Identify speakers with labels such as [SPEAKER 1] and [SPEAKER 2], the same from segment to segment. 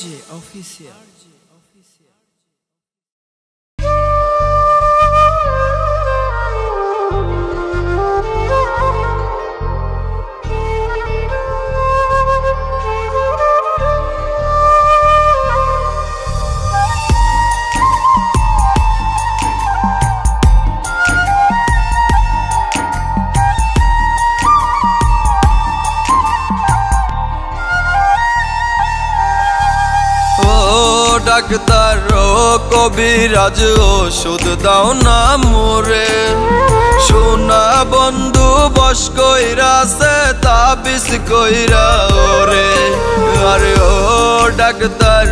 [SPEAKER 1] RJ Official.
[SPEAKER 2] Doctor কবিরাজ ওষুধ দাও না মোরে, সোনা বন্ধু বস কইরাছে তাবিজ কইরা ওরে। আরে ও ডাক্তার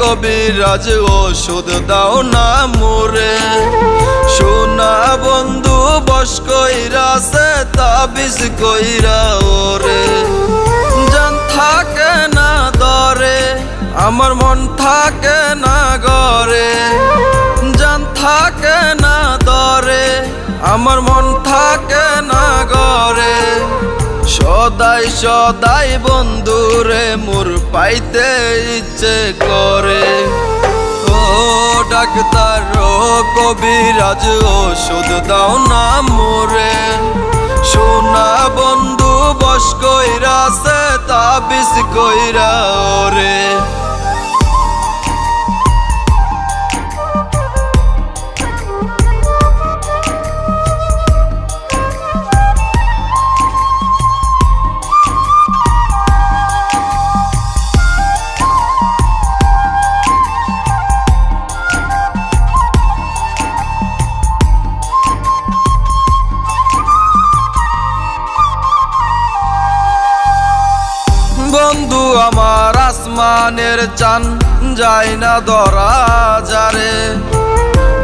[SPEAKER 2] কবিরাজ ওষুধ দাও না মোরে, সোনা বন্ধু বস কইরাছে তাবিজ কইরা ওরে। জান থাকে না দরে আমার মন থাকে না ঘরে, জান থাকে না দরে আমার মন থাকে না ঘরে। সদাই সদাই বন্ধুরে মোর পাইতে ইচ্ছে করে। ও ডাক্তার কবিরাজ ওষুধ দাও না মোরে, সোনা বন্ধু বস কইরাছে তাবিজ কইরা ওরে। বন্ধু আমার আসমানের চান যায় না ধরা যারে,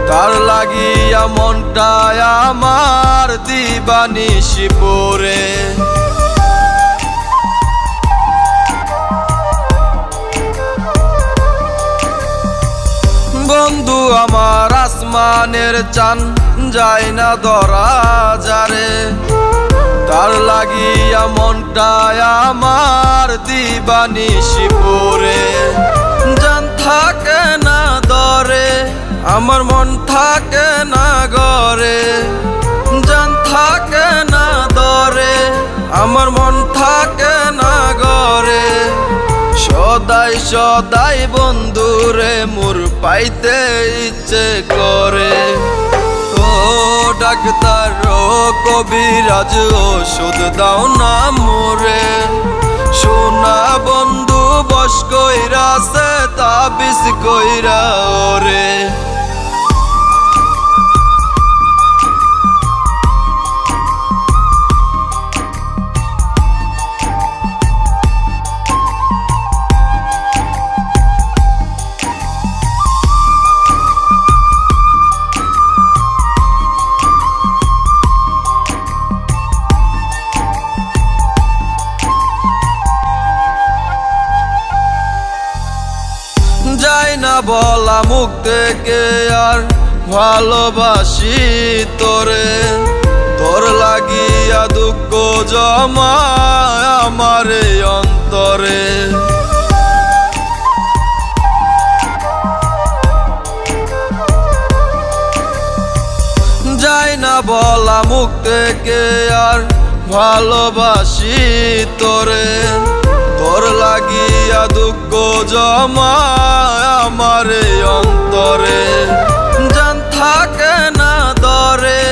[SPEAKER 2] তার লাগিয়া মনটায় আমার দিবানিশি পরে। বন্ধু আমার আসমানের চান যায় না ধরা যারে, তার লাগিয়া মনটায় আমার দিবানিশি পরে। জান থাকে না দরে আমার মন থাকে না ঘরে, জান থাকে না দরে আমার মন থাকে না ঘরে। সদাই সদাই বন্ধুরে মোর পাইতে ইচ্ছে করে। ও ডাক্তার কবিরাজ ওষুধ দাও না মোরে, সোনা বন্ধু বস কইরাছে তাবিজ কইরা ওরে। যাই না বলা মুখ থেকে আর ভালোবাসি তোরে, তোর লাগিয়া দুঃখ জমায় আমার অন্তরে। যাই না বলা মুখ থেকে আর ভালোবাসি তোরে, তোর লাগিয়া দুঃখ জমায় আমার অন্তরে। জান থাকে না দরে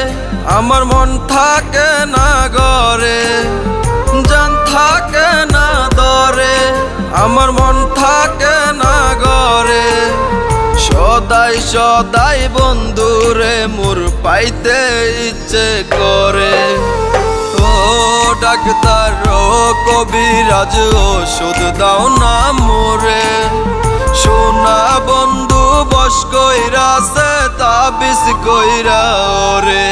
[SPEAKER 2] আমার মন থাকে না ঘরে, জান থাকে না দরে আমার মন থাকে না ঘরে। সদাই সদাই বন্ধুরে মোর পাইতে ইচ্ছে করে। ও ডাক্তার কবিরাজ ওষুধ দাও না মোরে, সোনা বন্ধু বস কইরাছে তাবিজ কইরা ওরে।